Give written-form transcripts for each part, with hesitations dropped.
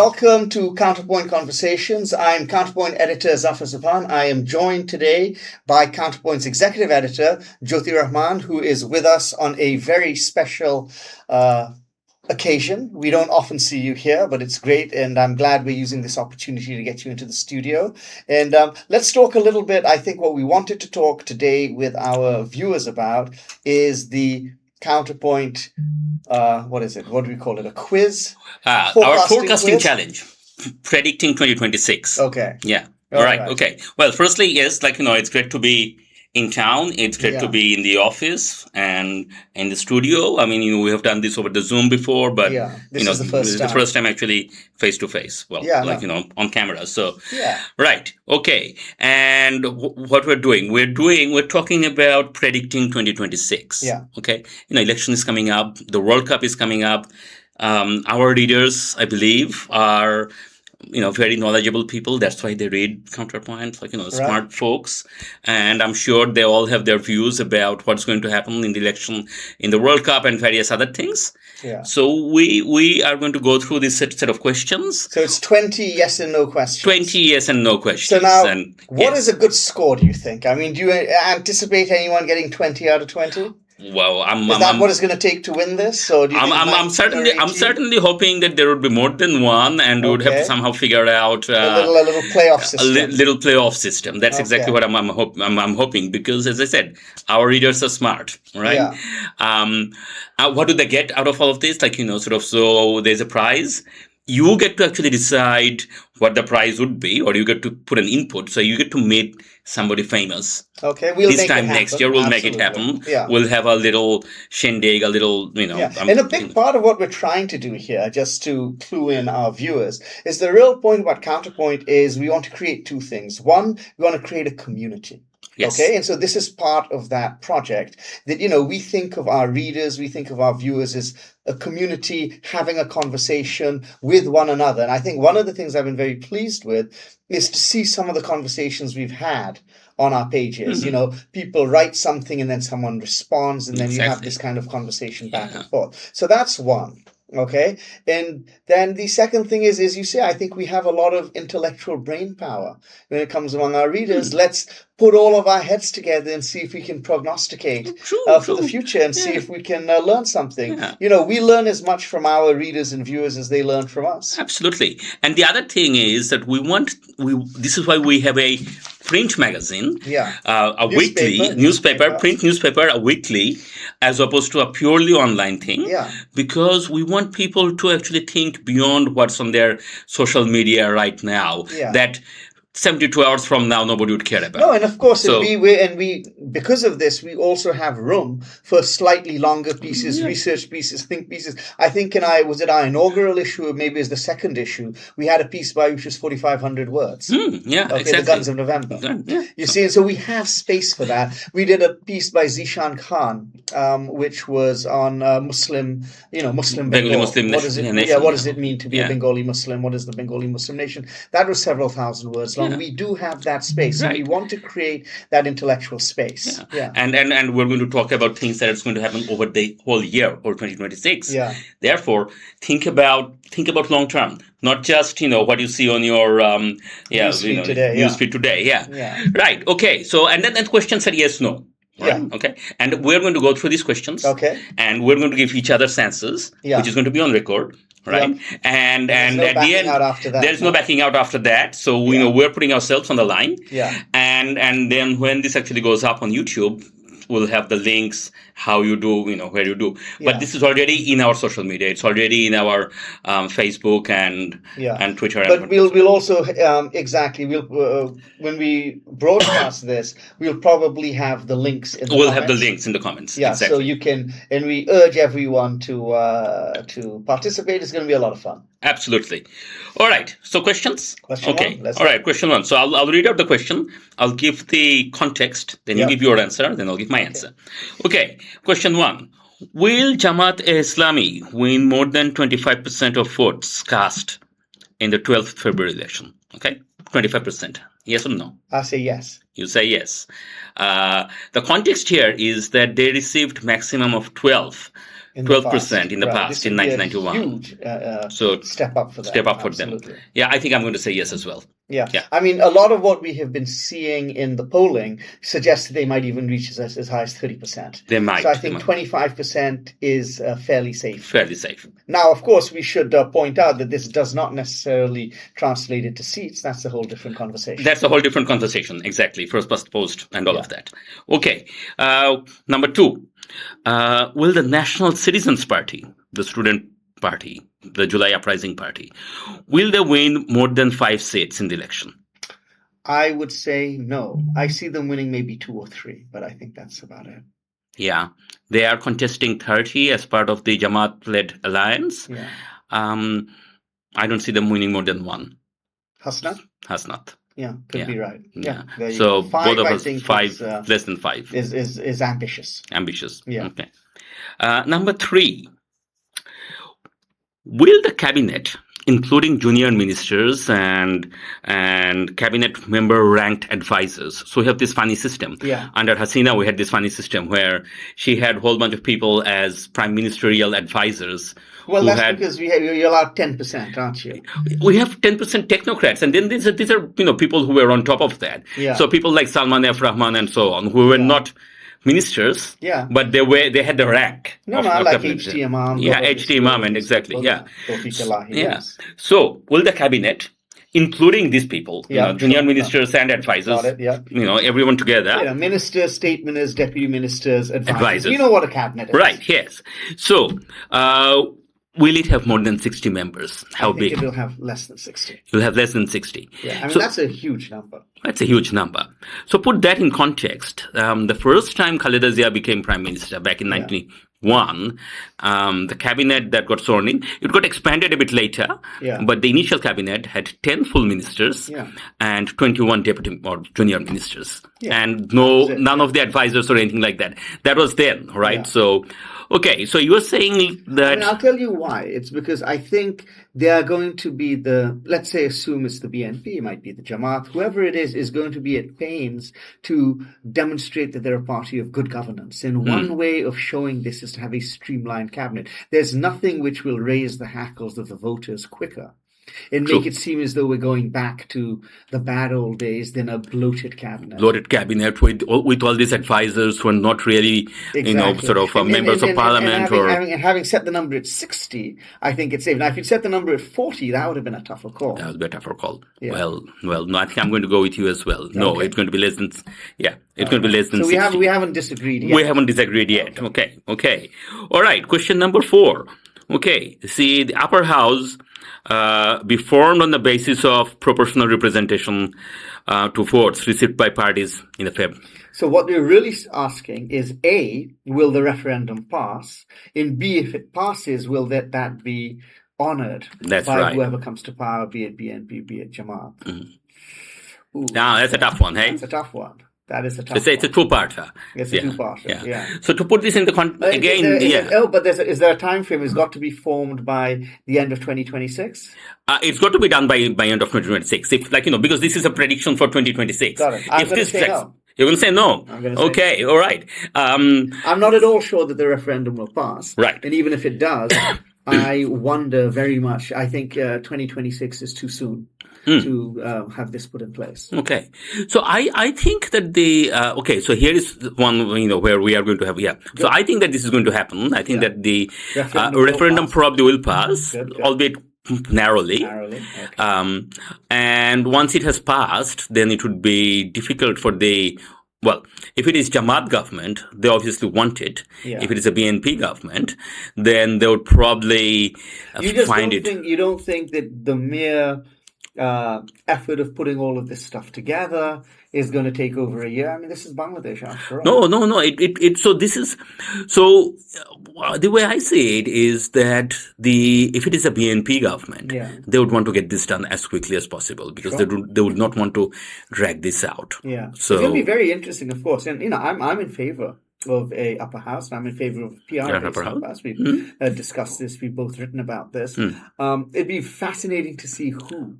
Welcome to Counterpoint Conversations. I'm Counterpoint editor Zafar Sobhan. I am joined today by Counterpoint's executive editor, Jyoti Rahman, who is with us on a very special occasion. We don't often see you here, but it's great, and I'm glad we're using this opportunity to get you into the studio. And let's talk a little bit. I think what we wanted to talk today with our viewers about is the Counterpoint, what is it? What do we call it? A quiz? Our forecasting challenge, predicting 2026. Okay. Yeah. All right. Okay. Well, firstly, yes, it's great to be in town. It's great to be in the office and in the studio. I mean, we have done this over the Zoom before, but this is the first time actually face to face. Well, on camera. So, right. Okay. And what we're doing, we're talking about predicting 2026. Yeah. Okay. Election is coming up. The World Cup is coming up. Our readers, I believe, are very knowledgeable people. That's why they read Counterpoint, smart folks. And I'm sure they all have their views about what's going to happen in the election, in the World Cup and various other things. Yeah. So we are going to go through this set of questions. So it's 20 yes and no questions. 20 yes and no questions. So now, what is a good score, do you think? I mean, do you anticipate anyone getting 20 out of 20? Well, is that what it's going to take to win this? Or do you I'm certainly hoping that there would be more than one, and we would have to somehow figure out a little playoff system. Little playoff system. That's exactly what I'm hoping, because, as I said, our readers are smart, right? Yeah. What do they get out of all of this? So there's a prize. You get to actually decide what the prize would be, or you get to put an input. So you get to meet somebody famous. Okay, this time next year we'll make it happen. Yeah. We'll have a little shindig, a little, And a big part of what we're trying to do here, just to clue in our viewers, is the real point about Counterpoint is we want to create two things. One, we want to create a community. Yes. Okay, and so this is part of that project that, we think of our readers, we think of our viewers as a community having a conversation with one another. And I think one of the things I've been very pleased with is to see some of the conversations we've had on our pages. Mm-hmm. People write something and then someone responds, and then you have this kind of conversation back and forth. So that's one. Okay. And then the second thing is, as you say, I think we have a lot of intellectual brain power when it comes among our readers. Let's put all of our heads together and see if we can prognosticate for the future and see if we can learn something. Yeah. We learn as much from our readers and viewers as they learn from us. Absolutely. And the other thing is that this is why we have a print magazine, a weekly newspaper, print newspaper, a weekly, as opposed to a purely online thing. Yeah. Because we want people to actually think beyond what's on their social media right now. Yeah. That 72 hours from now, nobody would care about. No, and of course, we because of this, we also have room for slightly longer pieces, research pieces, think pieces. I think was it our inaugural issue, or maybe it's the second issue, we had a piece which was 4,500 words. Exactly. The Guns of November. You see, and so we have space for that. We did a piece by Zishan Khan, which was on Muslim Bengali Muslim nation. What does it mean to be a Bengali Muslim? What is the Bengali Muslim nation? That was several thousand words long. We do have that space. Right. So we want to create that intellectual space. Yeah. And we're going to talk about things that is going to happen over the whole year or 2026. Yeah. Therefore, think about long term, not just what you see on your newsfeed today. Newsfeed today. Yeah. Right. Okay. So and then the question said yes, no. Right? Yeah. Okay. And we're going to go through these questions. Okay. And we're going to give each other answers, which is going to be on record. Right. Yep. And at the end, there's no backing out after that. So, we're putting ourselves on the line. Yeah. And then when this actually goes up on YouTube, we'll have the links, how you do, where you do. But this is already in our social media. It's already in our Facebook and Twitter. But we'll also, when we broadcast this, we'll probably have the links in the comments. We'll have the links in the comments. Yeah, exactly. So you can, and we urge everyone to participate. It's going to be a lot of fun. Absolutely. All right. So questions? Question one. All right. Question one. So I'll read out the question. I'll give the context. Then you give your answer. Then I'll give my answer. Okay. Question one. Will Jamaat-e-Islami win more than 25% of votes cast in the 12th February election? Okay. 25%. Yes or no? I say yes. You say yes. The context here is that they received maximum of 12 12% in the Right. past This in would be a 1991. huge So step up for them. step up for Absolutely. them. Yeah, I think I'm going to say yes as well. Yeah. Yeah. I mean, a lot of what we have been seeing in the polling suggests that they might even reach as high as 30%. They might. So I think 25% is fairly safe. Fairly safe. Now, of course, we should point out that this does not necessarily translate into seats. That's a whole different conversation. That's a whole different conversation. Exactly. First past post and all of that. Okay. Number 2. Will the National Citizens Party, the student party, the July Uprising party, will they win more than 5 seats in the election? I would say no. I see them winning maybe 2 or 3, but I think that's about it. Yeah. They are contesting 30 as part of the Jamaat-led alliance. Yeah. I don't see them winning more than 1. Hasnat? Yeah, could be right. Yeah. So 5, both of I us, think 5, less than 5. Is ambitious. Ambitious. Yeah. Okay. Number 3. Will the cabinet, including junior ministers and cabinet member ranked advisors? So we have this funny system. Yeah. Under Hasina, we had this funny system where she had a whole bunch of people as prime ministerial advisors. Well, that's because you're allowed 10%, aren't you? We have 10% technocrats, and then these are people who were on top of that. Yeah. So people like Salman F. Rahman and so on, who were not ministers, but they had the rank. Like H.T. Imam. Yeah, H.T. Imam, and exactly, yeah. Yes. So, will the cabinet, including these people, junior ministers and advisors, everyone together. Ministers, state ministers, deputy ministers, advisors. You know what a cabinet is. Right, yes. So, will it have more than 60 members? How big? It will have less than 60. It will have less than 60. Yeah, that's a huge number. That's a huge number. So put that in context. The first time Khaleda Zia became prime minister back in 1991, the cabinet that got sworn in, it got expanded a bit later. Yeah. But the initial cabinet had 10 full ministers and 21 deputy or junior ministers. Yeah. And none of the advisors or anything like that. That was then, right? Yeah. So, okay, so you were saying that... I'll tell you why. It's because I think they are going to be let's say, assume it's the BNP, it might be the Jamaat, whoever it is going to be at pains to demonstrate that they're a party of good governance. And one way of showing this is to have a streamlined cabinet. There's nothing which will raise the hackles of the voters quicker and make it seem as though we're going back to the bad old days than a bloated cabinet. Bloated cabinet with all these advisors who are not really, sort of members of parliament. Having set the number at 60, I think it's safe. Now, if you set the number at 40, that would have been a tougher call. That would be a tougher call. Yeah. Well, no, I think I'm going to go with you as well. No, it's going to be less than, it's going to be less than 60. So we haven't disagreed yet. We haven't disagreed yet. Okay. All right, question number 4. Okay, see, the upper house be formed on the basis of proportional representation to votes received by parties in the Feb. So what we're really asking is A, will the referendum pass? And B, if it passes, will that be honoured by whoever comes to power, be it BNP, be it Jamaat? Mm-hmm. Now, that's a tough one, hey? That's a tough one. That is a tough one. It's a two-parter. It's a two-parter, yeah. So to put this in the is there a time frame? It's got to be formed by the end of 2026? It's got to be done by end of 2026. Because this is a prediction for 2026. Got it. I'm going to say no. You're going to say no? I'm going to say okay, all right. I'm not at all sure that the referendum will pass. Right. And even if it does, I wonder very much. I think 2026 is too soon to have this put in place. Okay. So I think that so here is one, where we are going to have, So I think that this is going to happen. I think that the referendum probably will pass, albeit narrowly. Okay. And once it has passed, then it would be difficult for if it is Jamaat government, they obviously want it. Yeah. If it is a BNP government, then they would probably find it. You don't think that the mere effort of putting all of this stuff together is going to take over a year? I mean, this is Bangladesh after all. No. The way I see it is that if it is a BNP government, they would want to get this done as quickly as possible because they would not want to drag this out. Yeah. So it's going to be very interesting, of course. And, I'm in favor of a upper house, and I'm in favor of PR-based upper house. We've discussed this. We've both written about this. It'd be fascinating to see who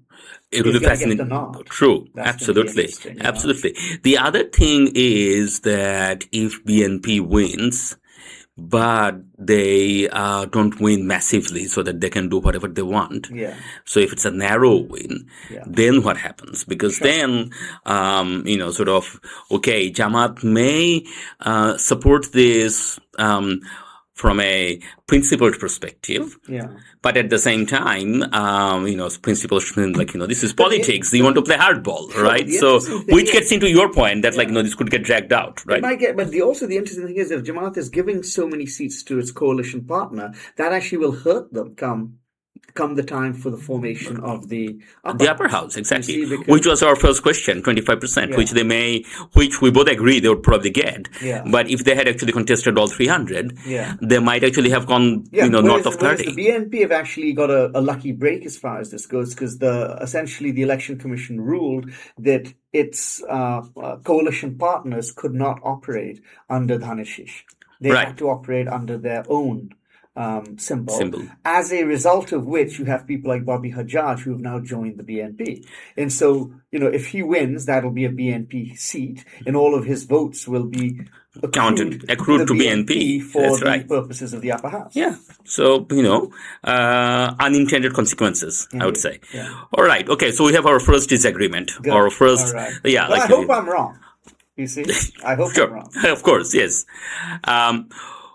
it will be fascinating. True. Absolutely. Absolutely. The other thing is that if BNP wins, but they don't win massively so that they can do whatever they want. Yeah. So if it's a narrow win, then what happens? Because then, sort of, okay, Jamaat may support this from a principled perspective. Yeah. But at the same time, principles like, this is politics. You want to play hardball, right? So, which gets into your point that, this could get dragged out, right? It might get, but the interesting thing is if Jamaat is giving so many seats to its coalition partner, that actually will hurt them come the time for the formation of the upper house, exactly. Which was our first question, 25%, which we both agree they would probably get. Yeah. But if they had actually contested all 300, they might actually have gone, north of 30. The BNP have actually got a lucky break as far as this goes, because essentially the Election Commission ruled that its coalition partners could not operate under Dhanishish. They had to operate under their own symbol. As a result of which, you have people like Bobby Hajjaj who have now joined the BNP. And so, if he wins, that'll be a BNP seat, and all of his votes will be accrued to BNP for the purposes of the upper house. Yeah. So, unintended consequences, I would say. Yeah. All right. Okay. So we have our first disagreement. Good. Our first. Right. Yeah. Well, I hope I'm wrong. You see? I hope I'm wrong. Of course. Yes.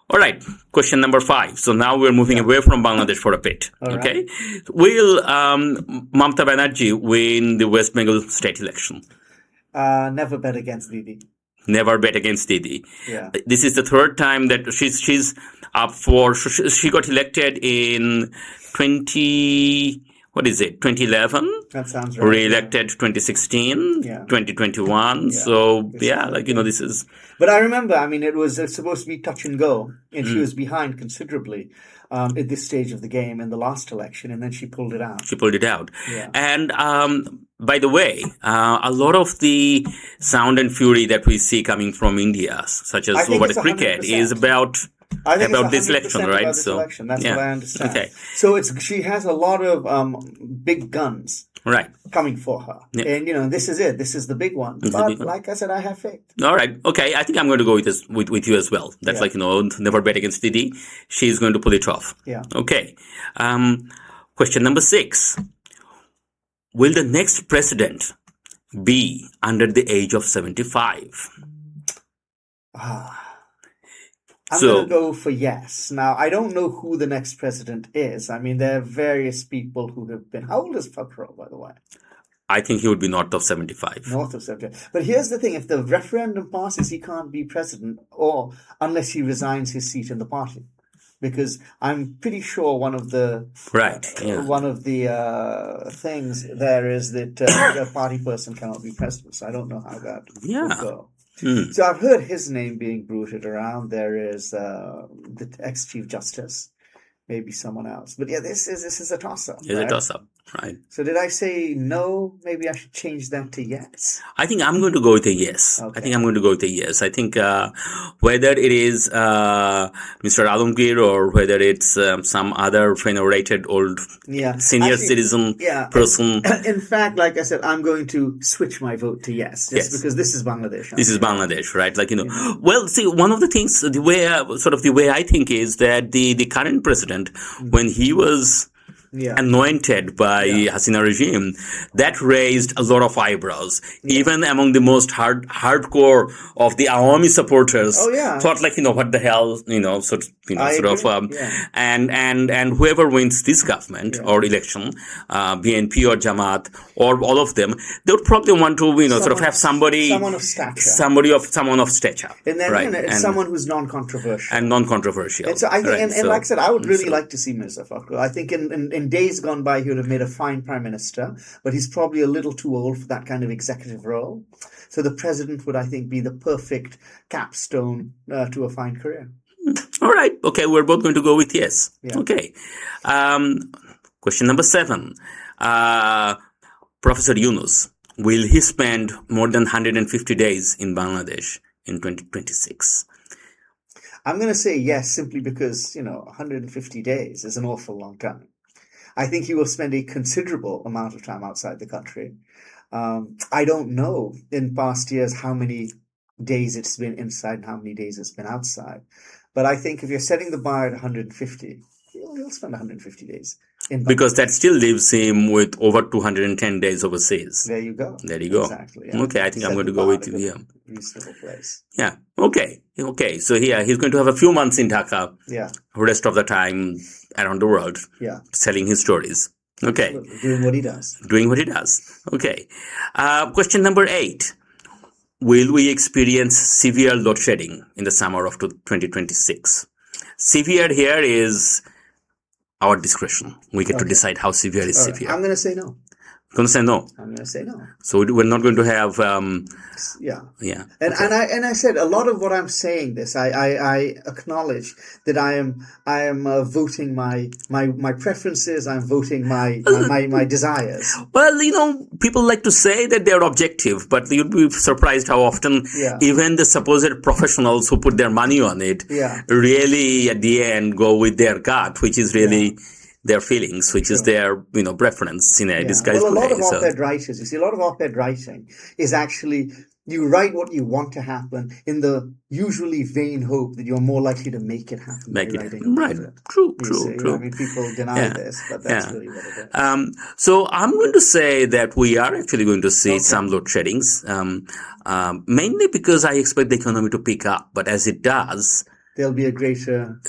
All right, question number 5. So now we're moving away from Bangladesh for a bit. Okay, will Mamata Banerjee win the West Bengal state election? Never bet against Didi. Never bet against Didi. Yeah. This is the third time that she's up for. She got elected in 2011. That sounds right. Re-elected 2016, 2021. So this is. But I remember, it was supposed to be touch and go, and she was behind considerably at this stage of the game in the last election, and then she pulled it out. Yeah. And by the way, a lot of the sound and fury that we see coming from India, such as over the cricket, is about this election, right? That's what I understand. Okay. So she has a lot of big guns. Right. Coming for her. Yeah. And, this is it. This is the big one. But like I said, I have faith. All right. Okay. I think I'm going to go with you as well. That's never bet against Didi. She's going to pull it off. Yeah. Okay. Question number 6. Will the next president be under the age of 75? I'm going to go for yes. Now, I don't know who the next president is. There are various people who have been. How old is Fakro, by the way? I think he would be north of 75. North of 75. But here's the thing. If the referendum passes, he can't be president unless he resigns his seat in the party. Because I'm pretty sure one of the things there is that a party person cannot be president. So I don't know how that will go. So I've heard his name being bruited around. There is the ex-Chief Justice, maybe someone else. But this is a toss-up. It's a toss-up, right? So did I say no? Maybe I should change that to yes. I think I'm going to go with a yes. Okay. I think whether it is Mr. Alamgir or whether it's some other venerated old senior citizen person. In fact, like I said, I'm going to switch my vote to yes, because this is Bangladesh. This is Bangladesh, right? Well, see, one of the things, the way I think is that the current president, when he was anointed by Hasina regime, that raised a lot of eyebrows. Even among the most hardcore of the Awami supporters thought what the hell, and whoever wins this government or election, BNP or Jamaat or all of them, they would probably want to, have someone of stature. And then someone who's non-controversial. And non-controversial. And so I think, like I said, I would really like to see Mirza Fakhrul. I think in days gone by, he would have made a fine prime minister, but he's probably a little too old for that kind of executive role. So the president would, I think, be the perfect capstone to a fine career. All right. Okay. We're both going to go with yes. Yeah. Okay. Question number 7. Professor Yunus, will he spend more than 150 days in Bangladesh in 2026? I'm going to say yes, simply because, 150 days is an awful long time. I think he will spend a considerable amount of time outside the country. I don't know in past years how many days it's been inside and how many days it's been outside. But I think if you're setting the bar at 150, he'll spend 150 days in Bangladesh. Because that still leaves him with over 210 days overseas. There you go. There you go. Exactly. Yeah. Okay, I think I'm going to go with you. Yeah. Reasonable place. Yeah. Okay. So he's going to have a few months in Dhaka. Yeah. Rest of the time around the world. Yeah. Selling his stories. Okay. Absolutely. Doing what he does. Doing what he does. Okay. Question number 8. Will we experience severe load shedding in the summer of 2026? Severe here is our discretion. We get to decide how severe is severe. I'm going to say no. Going to say no. I'm going to say no. So we're not going to have. Yeah. And I said a lot of what I'm saying. I acknowledge that I am voting my preferences. I'm voting my desires. Well, people like to say that they're objective, but you'd be surprised how often even the supposed professionals who put their money on it really at the end go with their gut, which is really their feelings, which is their preference in a disguised way. Well, a lot of op-ed writers, you see, a lot of op-ed writing is actually you write what you want to happen in the usually vain hope that you're more likely to make it happen. Right. True. I mean, people deny this, but that's really what it is. So I'm going to say that we are actually going to see some load sheddings, mainly because I expect the economy to pick up. But as it does, there'll be a greater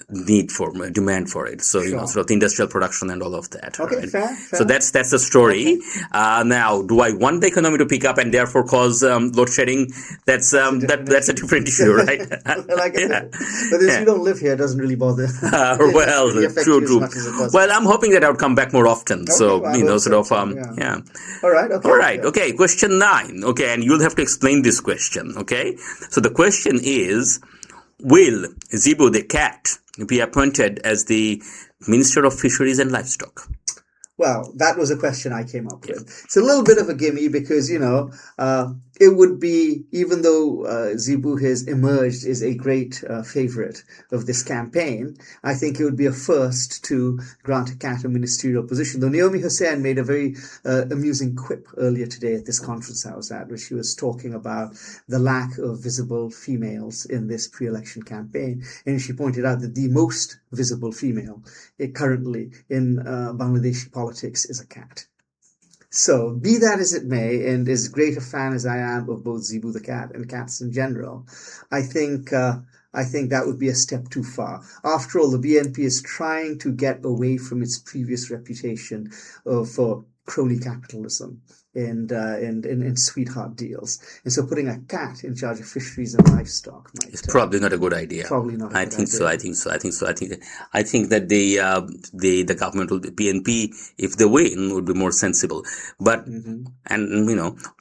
demand for it. So, sort of the industrial production and all of that. Okay, right? fair. So that's the story. Okay. Now, do I want the economy to pick up and therefore cause load shedding? That's a different issue, right? But if you don't live here, it doesn't really bother. True. Well, I'm hoping that I would come back more often. Okay, so, All right. Okay. Question 9. Okay. And you'll have to explain this question. Okay. So the question is, will Zebu the cat be appointed as the Minister of Fisheries and Livestock? Well, that was a question I came up with. It's a little bit of a gimme because, it would be, even though Zebu has emerged as a great favorite of this campaign, I think it would be a first to grant a cat a ministerial position. Though Naomi Hussain made a very amusing quip earlier today at this conference I was at, where she was talking about the lack of visible females in this pre-election campaign. And she pointed out that the most visible female currently in Bangladeshi politics is a cat. So, be that as it may, and as great a fan as I am of both Zebu the cat and cats in general, I think that would be a step too far. After all, the BNP is trying to get away from its previous reputation for crony capitalism and sweetheart deals. And so putting a cat in charge of fisheries and livestock it's probably not a good idea. Probably not. I think that the government will, the BNP, if they win, would be more sensible. But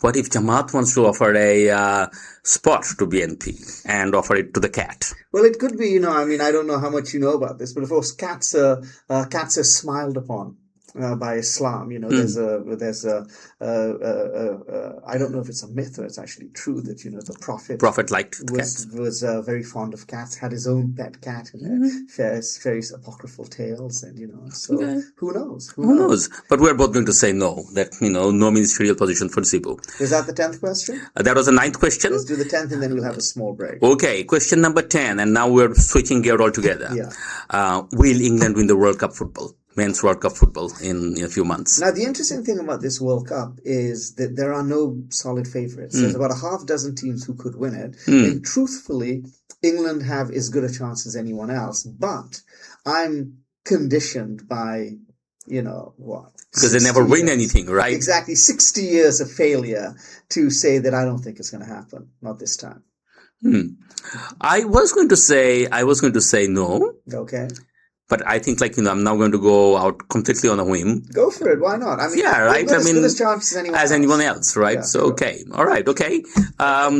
what if Jamaat wants to offer a spot to BNP and offer it to the cat? Well, it could be. I don't know how much you know about this, but of course, cats are smiled upon by Islam. There's a I don't know if it's a myth or it's actually true that the Prophet liked was very fond of cats, had his own pet cat, and various apocryphal tales, and who knows? Who knows? But we're both going to say no. That no ministerial position for Zebu. Is that the 10th question? That was the 9th question. Let's do the 10th, and then we'll have a small break. Okay, question number 10, and now we're switching gear altogether. Will England win the World Cup football? Men's World Cup football in a few months. Now, the interesting thing about this World Cup is that there are no solid favourites. There's about a half dozen teams who could win it. And truthfully, England have as good a chance as anyone else. But I'm conditioned by, what? Because they never win anything, right? Exactly. 60 years of failure to say that I don't think it's going to happen. Not this time. I was going to say no. Okay. But I think, I'm now going to go out completely on a whim. Go for it. Why not? Right. As good a chance as anyone else, right? So, sure. Okay. All right. Okay.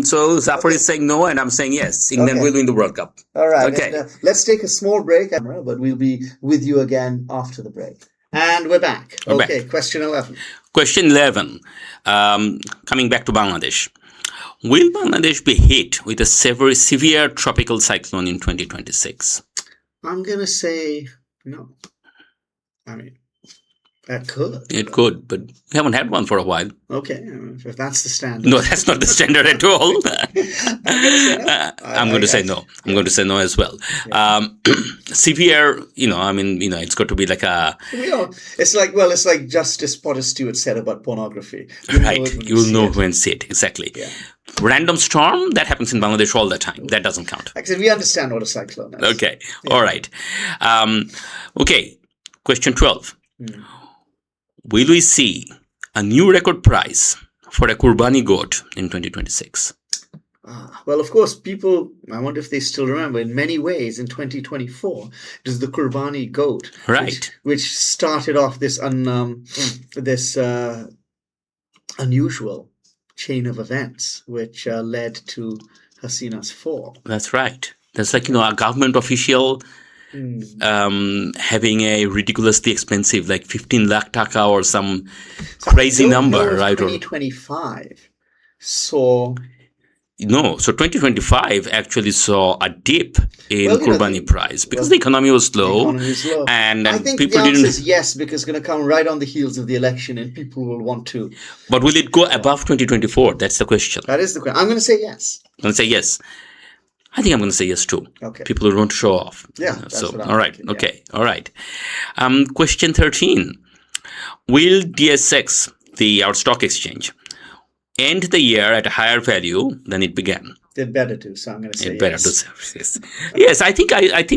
So Zafar is saying no, and I'm saying yes. England will win the World Cup. All right. Okay. And, let's take a small break, but we'll be with you again after the break. And we're back. Okay. Question 11. Question 11. Coming back to Bangladesh. Will Bangladesh be hit with a severe tropical cyclone in 2026? I'm going to say no. That could. It could, but we haven't had one for a while. Okay, if that's the standard. No, that's not the standard at all. I'm going to say no. I'm going to say no as well. Yeah. Severe, it's got to be like a... It's like Justice Potter Stewart said about pornography. You will know when see it, exactly. Yeah. Random storm, that happens in Bangladesh all the time. That doesn't count. Like I said, we understand what a cyclone is. Okay, all right. Okay, question 12. Will we see a new record price for a Qurbani goat in 2026? Well, of course, people, I wonder if they still remember, in many ways, in 2024, it was the Qurbani goat. Right. Which started off this unusual chain of events, which led to Hasina's fall. That's right. That's like, a government official having a ridiculously expensive, like 15 lakh taka or some crazy number, right? 2025 saw... No, so 2025 actually saw a dip in Qurbani price because the economy was slow. And I think people the answer is yes, because it's going to come right on the heels of the election and people will want to. But will it go above 2024? That's the question. That is the question. I'm going to say yes. I'm going to say yes. I think I'm going to say yes too. Okay. People will want to show off. Yeah. That's what I'm all right. thinking, okay. Yeah. All right. Question 13. Will DSX, our stock exchange, end the year at a higher value than it began? It better do, so I'm going to say yes. It better do, yes. Yes, I think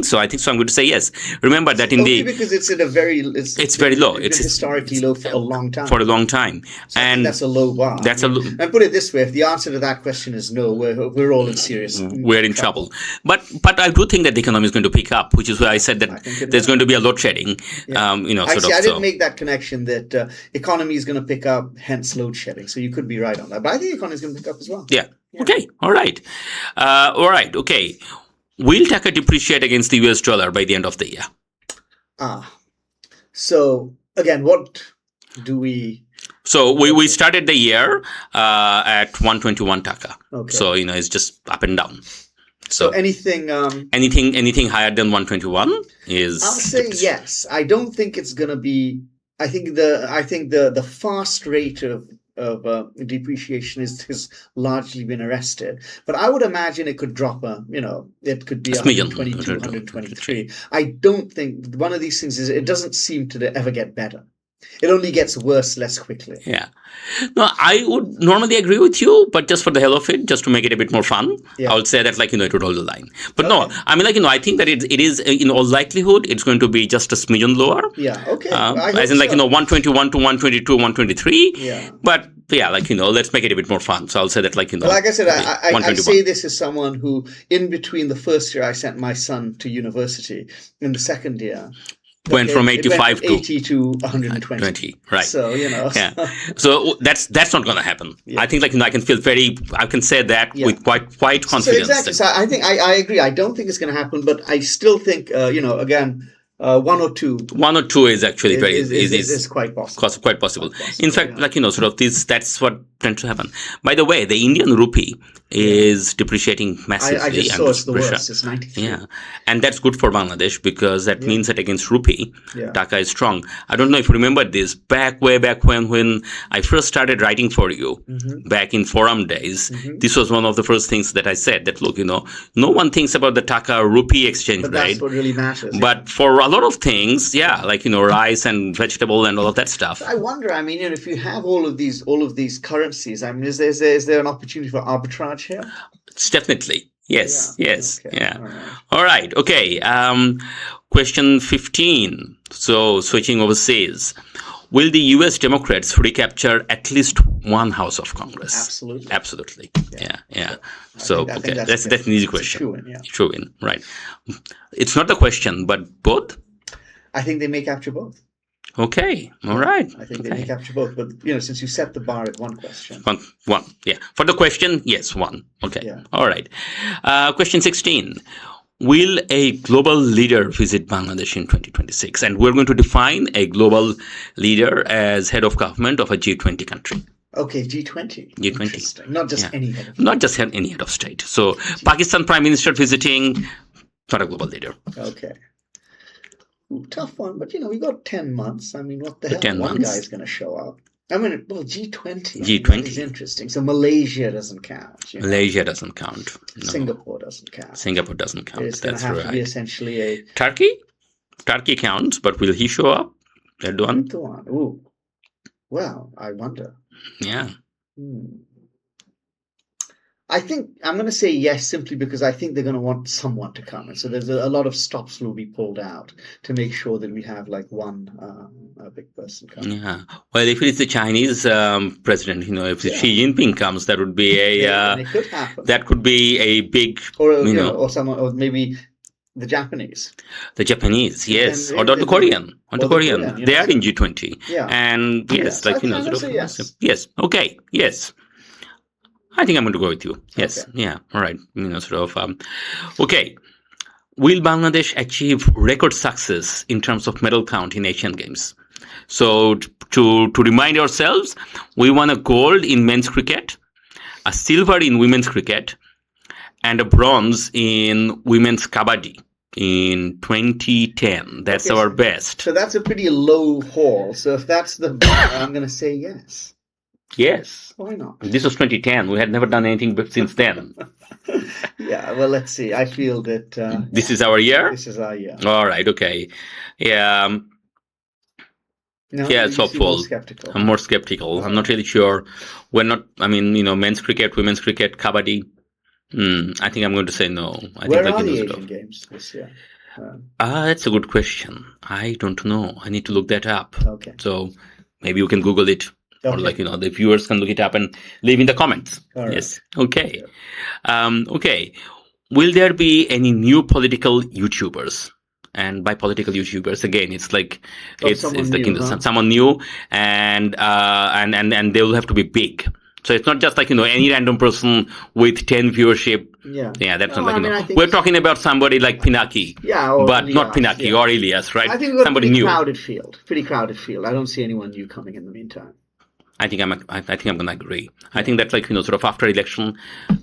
so. I think so. I'm going to say yes. Remember that in because it's in a very... It's very low. It's historically low for a long time. For a long time. So and that's a low bar. That's and put it this way, if the answer to that question is no, we're all in serious We're in trouble. But I do think that the economy is going to pick up, which is why I said that there's going to be a load shedding. Yeah. I didn't make that connection that economy is going to pick up, hence load shedding. So you could be right on that. But I think the economy is going to pick up as well. Yeah. Okay. All right. Okay. Will taka depreciate against the US dollar by the end of the year? So again, what do we... So we started the year at 121 taka. Okay. So, it's just up and down. So anything higher than 121 is... I'll say yes. I don't think it's going to be... I think the fast rate of depreciation has largely been arrested, but I would imagine it could drop. It could be 122, 123. I don't think one of these things is it doesn't seem to ever get better. It only gets worse less quickly. Yeah. No, I would normally agree with you, but just for the hell of it, just to make it a bit more fun, I would say that it would hold the line. But no, I mean, I think that it is, in all likelihood, it's going to be just a smidgen lower. Yeah, okay. As in, 121 to 122, 123. Yeah. But yeah, let's make it a bit more fun. So I'll say that, like I said, I say this as someone who, in between the first year I sent my son to university, in the second year, went from 85 to 80 to 120. Right. So, Yeah. So that's not going to happen. Yeah. I think I can say that with quite confidence. So exactly. So I think I agree. I don't think it's going to happen, but I still think, again, 1 or 2. 1 or 2 is actually is quite possible. Quite possible. In fact, that's what tends to happen. By the way, the Indian rupee is depreciating massively. I just saw it's the worst. It's 93. Yeah, and that's good for Bangladesh because that means that against rupee, taka is strong. I don't know if you remember this way back when I first started writing for you back in forum days. This was one of the first things that I said that look, no one thinks about the taka rupee exchange rate. That's what really matters. But for a lot of things, rice and vegetable and all of that stuff. I wonder. I mean, if you have all of these currencies, I mean, is there an opportunity for arbitrage here? It's definitely. Yes. Yeah. Yes. Okay. Yeah. All right. Okay. Question 15. So switching overseas. Will the U.S. Democrats recapture at least one House of Congress? Absolutely. Yeah. So that's an easy question. True win. Right. It's not the question, but both? I think they may capture both. Okay. All right. I think they may capture both. But, since you set the bar at one question. One. Yeah. For the question, yes, one. Okay. Yeah. All right. Question 16. Will a global leader visit Bangladesh in 2026? And we're going to define a global leader as head of government of a G20 country. Okay, G20. G20. Not just any head of state. Not just any head of state. So, Pakistan Prime Minister visiting, not a global leader. Okay. Tough one, but we got 10 months. I mean, what the The hell? 10 One months? guy's going to show up. I mean, well, G20. G20. That is interesting. So Malaysia doesn't count. Malaysia doesn't count. No. Singapore doesn't count. Singapore doesn't count. It's going to have to be essentially a... Turkey? Turkey counts, but will he show up? Erdogan? Ooh. Well, I wonder. Yeah. I think I'm going to say yes, simply because I think they're going to want someone to come. And so there's a lot of stops will be pulled out to make sure that we have like one big person come. Yeah. Well, if it's the Chinese president, if Xi Jinping comes, that would be it could happen. That could be a big, or someone, or maybe the Japanese. The Japanese, yes, or the Korean, they are in G20. Yeah. And yes, yes. Okay. Yes. I think I'm going to go with you. Yes. Okay. Yeah. All right. Okay. Will Bangladesh achieve record success in terms of medal count in Asian Games? So to remind ourselves, we won a gold in men's cricket, a silver in women's cricket, and a bronze in women's kabaddi in 2010. That's our best. So that's a pretty low haul. So if that's the bar, I'm going to say yes. Yes. Why not? This was 2010. We had never done anything since then. Yeah, well, let's see. I feel that... this is our year? This is our year. All right, okay. Yeah. It's hopeful. I'm more skeptical. I'm not really sure. We're not, men's cricket, women's cricket, kabaddi. I think I'm going to say no. Where are the Asian Games this year? That's a good question. I don't know. I need to look that up. Okay. So maybe you can Google it. Okay. Or the viewers can look it up and leave in the comments. Right. Yes. Okay. Okay. Will there be any new political YouTubers? And by political YouTubers, again, it's like someone new, and they will have to be big. So it's not just like any random person with 10 viewership. Yeah, that's not we're talking about somebody like Pinaki. Yeah, but Elias, not Pinaki or Elias, right? I think we've got somebody pretty new. Pretty crowded field. I don't see anyone new coming in the meantime. I think I'm going to agree. I think that after election,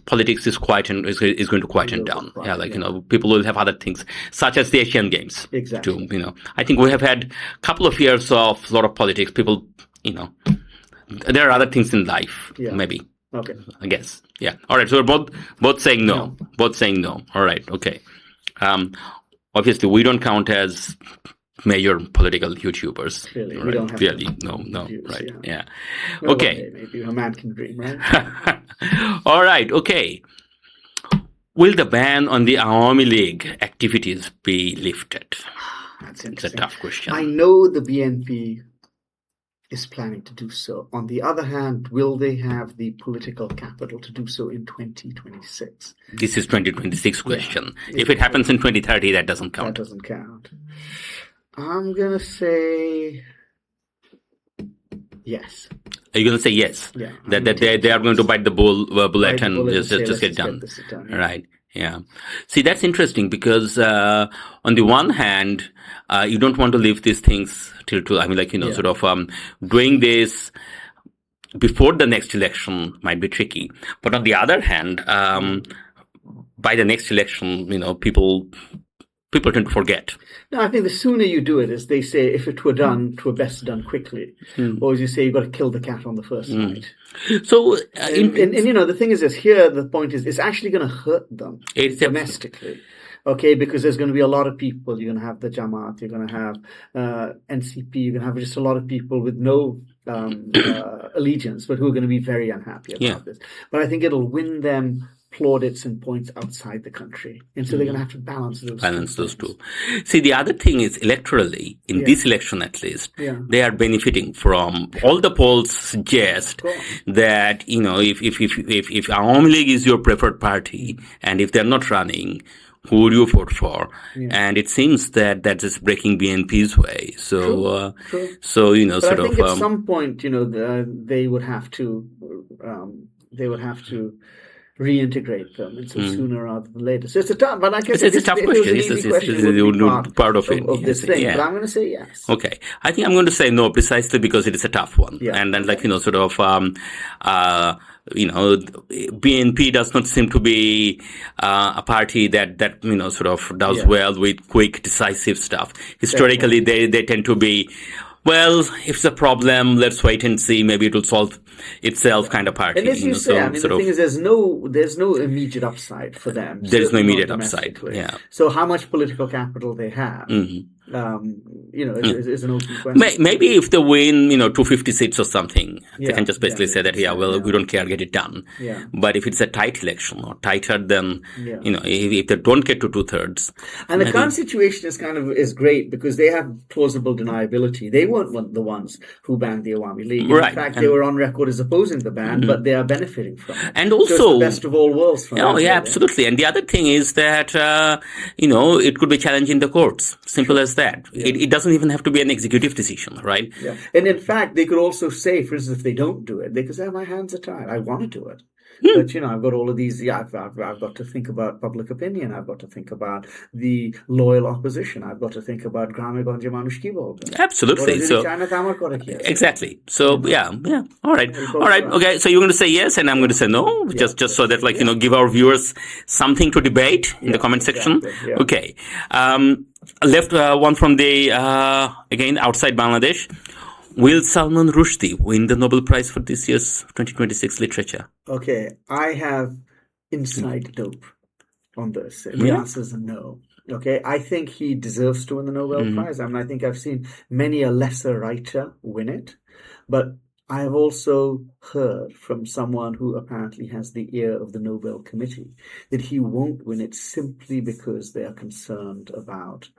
politics is going to quieten down. People will have other things, such as the Asian Games. Exactly. I think we have had a couple of years of a lot of politics. People, there are other things in life, maybe. Okay. I guess. Yeah. All right. So we're both saying no. Both saying no. All right. Okay. Obviously, we don't count as major political YouTubers. Clearly, right? We don't have clearly no views, right. Yeah. Well, okay. Maybe a man can dream, right? All right. Okay. Will the ban on the Awami League activities be lifted? That's interesting. It's a tough question. I know the BNP is planning to do so. On the other hand, will they have the political capital to do so in 2026? This is 2026 question. If it happens in 2030, that doesn't count. That doesn't count. I'm going to say yes. Are you going to say yes? Yeah. That they are going to bite the bullet and just get done. Right. Yeah. See, that's interesting because on the one hand, you don't want to leave these things till doing this before the next election might be tricky. But on the other hand, by the next election, people tend to forget. No, I think the sooner you do it, as they say, if it were done, 'twere best done quickly. Or as you say, you've got to kill the cat on the first night. So, and the thing is here, the point is, it's actually going to hurt them domestically. Okay, because there's going to be a lot of people. You're going to have the Jamaat, you're going to have NCP, you're going to have just a lot of people with no allegiance, but who are going to be very unhappy about this. But I think it'll win them plaudits and points outside the country. And so they're going to have to balance those two. See, the other thing is electorally, in this election at least, they are benefiting from, all the polls suggest that, if Awami League is your preferred party, and if they're not running, who would you vote for? And it seems that is breaking BNP's way. So, True. But I think at some point, they would have to reintegrate them, and so sooner rather than later. So it's a tough, but like I said, it's a tough question. It's part of it. Of this thing. But I'm going to say yes. Okay, I think I'm going to say no, precisely because it is a tough one, and then BNP does not seem to be a party that sort of does well with quick, decisive stuff. Historically, they tend to be, well, if it's a problem, let's wait and see. Maybe it will solve itself, kind of party. And as you say, the thing is, there's no immediate upside for them. There is no immediate upside. Yeah. So how much political capital they have, is an open question. Maybe if they win, 250 seats or something, they can just basically say that, we don't care, get it done. Yeah. But if it's a tight election or tighter than, if they don't get to 2/3. And the current situation is great because they have plausible deniability. They weren't the ones who banned the Awami League. Right. In fact, they were on record as opposing the ban, but they are benefiting from it. And also, so it's the best of all worlds. Absolutely. And the other thing is that, it could be challenging the courts. Simple as that. Yeah. It doesn't even have to be an executive decision, right? Yeah. And in fact, they could also say, for instance, if they don't do it, they could say, my hands are tied. I want to do it. But, I've got all of these, I've got to think about public opinion. I've got to think about the loyal opposition. I've got to think about Grame-Ganje Manush ki bolbe. Absolutely. So, exactly. So, yeah. All right. Okay. So you're going to say yes and I'm going to say no, just so that, give our viewers something to debate in the comment section. Yeah. Okay. Left one from the, again, outside Bangladesh. Will Salman Rushdie win the Nobel Prize for this year's 2026 literature? Okay, I have inside dope on this. The answer is no. Okay, I think he deserves to win the Nobel Prize. I think I've seen many a lesser writer win it, but I have also heard from someone who apparently has the ear of the Nobel Committee that he won't win it simply because they are concerned about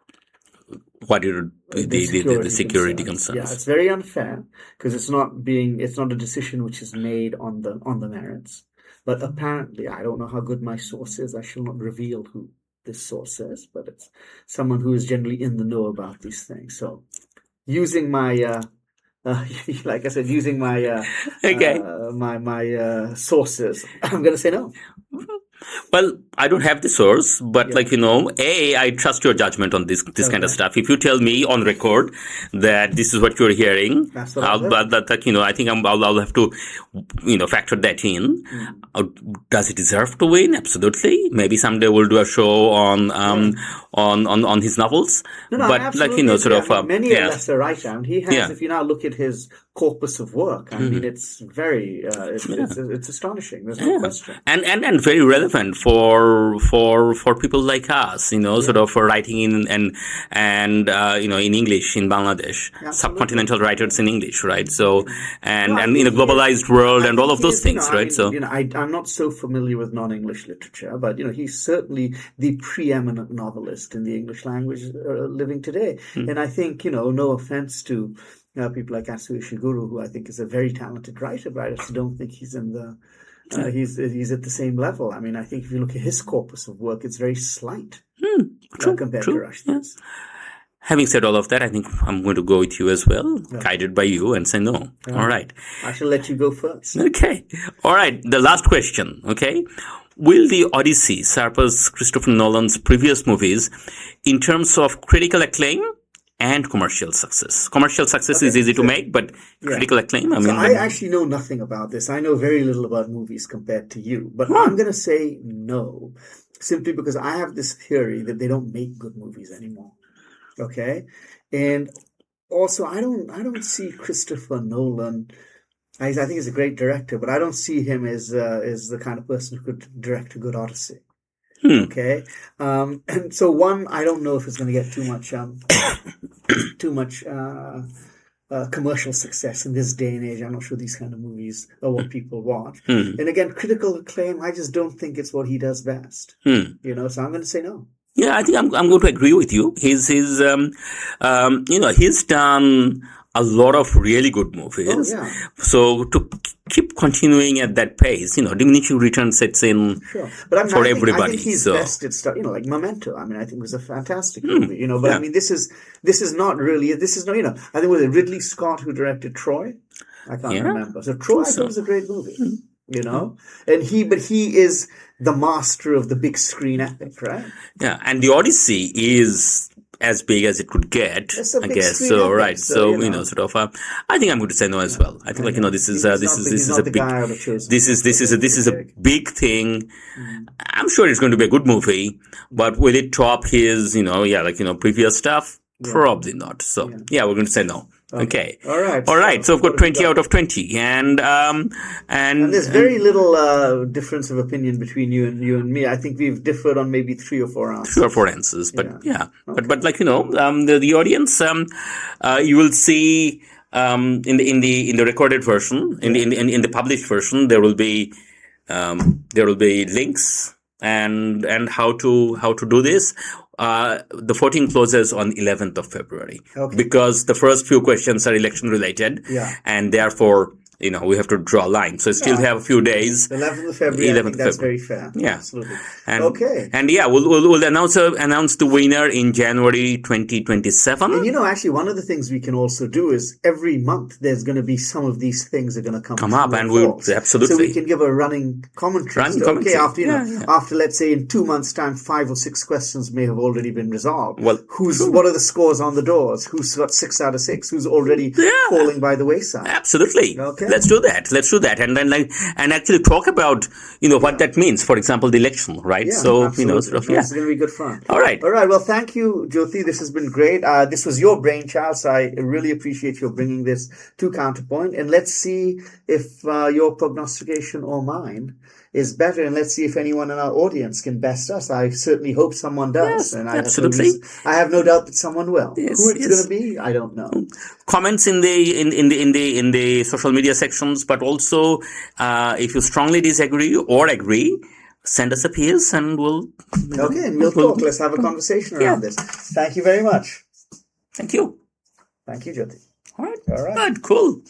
the security concerns. Yeah, it's very unfair because it's not a decision which is made on the merits. But apparently, I don't know how good my source is. I shall not reveal who this source is, but it's someone who is generally in the know about these things. So, using my like I said, using my my sources, I'm going to say no. Well, I don't have the source, but I trust your judgment on this kind of stuff. If you tell me on record that this is what you're hearing, I think I'll have to, factor that in. Does he deserve to win? Absolutely. Maybe someday we'll do a show on his novels. No, but absolutely. Many a lesser writer. He has. If you now look at his corpus of work, I mean, it's very, it's astonishing. There's no question. And very relevant for people like us, sort of writing in and in English in Bangladesh, subcontinental writers in English, right? So and in a globalized world and all of those things, right? I'm not so familiar with non-English literature, but he's certainly the preeminent novelist in the English language living today. And I think no offense to people like Asuya Shiguru, who I think is a very talented writer, but I just don't think he's in the he's at the same level. I mean, I think if you look at his corpus of work, it's very slight compared to Rushdie's. Having said all of that, I think I'm going to go with you as well, guided by you, and say no. All right. I shall let you go first. Okay. All right. The last question. Okay. Will the Odyssey surpass Christopher Nolan's previous movies in terms of critical acclaim and commercial success? Commercial success is easy to make, but critical acclaim, I actually know nothing about this. I know very little about movies compared to you, but I'm going to say no, simply because I have this theory that they don't make good movies anymore. Okay, and also I don't see Christopher Nolan. I think he's a great director, but I don't see him as the kind of person who could direct a good Odyssey. Okay, and so I don't know if it's going to get too much commercial success in this day and age. I'm not sure these kind of movies are what people watch. And again, critical acclaim, I just don't think it's what he does best. So I'm going to say no. Yeah, I think I'm going to agree with you. He's done a lot of really good movies. So to keep continuing at that pace, diminishing return sets in for everybody. I think he's best at stuff, like Memento. I mean, I think it was a fantastic movie, but I mean, this is not really, I think it was Ridley Scott who directed Troy. I can't remember. So Troy, I thought was a great movie. And he is the master of the big screen epic, right? Yeah, and the Odyssey is as big as it could get, It's a I big guess. screen So, epic, right. so, So, you know. sort of, I think I'm going to say no as well. I think, this is a big thing. I'm sure it's going to be a good movie, but will it top his, previous stuff? Probably not. So, we're going to say no. Okay. All right. So I've got 20 out of 20, and there's very little difference of opinion between you and me. I think we've differed on maybe 3 or 4 answers. 3 or 4 answers, but okay. but the audience, you will see in the recorded version, in the published version, there will be links and how to do this. The voting closes on 11th of February because the first few questions are election related, and therefore we have to draw a line. So still have a few days. 11th of February. I think that's very fair. Yeah, absolutely. And, okay. And we'll announce the winner in January 2027. And actually, one of the things we can also do is every month there's going to be some of these things are going to come up, and we'll absolutely. So we can give a running commentary. After let's say in 2 months' time, 5 or 6 questions may have already been resolved. Well, what are the scores on the doors? Who's got 6 out of 6? Who's already falling by the wayside? Absolutely. Okay. Let's do that, and then and actually talk about what that means. For example, the election, right? Yeah, so absolutely. This is going to be good fun. All right. Well, thank you, Jyoti. This has been great. This was your brainchild, so I really appreciate your bringing this to Counterpoint. And let's see if your prognostication or mine is better, and let's see if anyone in our audience can best us. I certainly hope someone does, and absolutely. I have no doubt that someone will. Yes, who it's going to be, I don't know. Comments in the social media sections, but also if you strongly disagree or agree, send us a PS and we'll talk. Let's have a conversation around this. Thank you very much. Thank you. Thank you, Jyoti. All right. Good. Cool.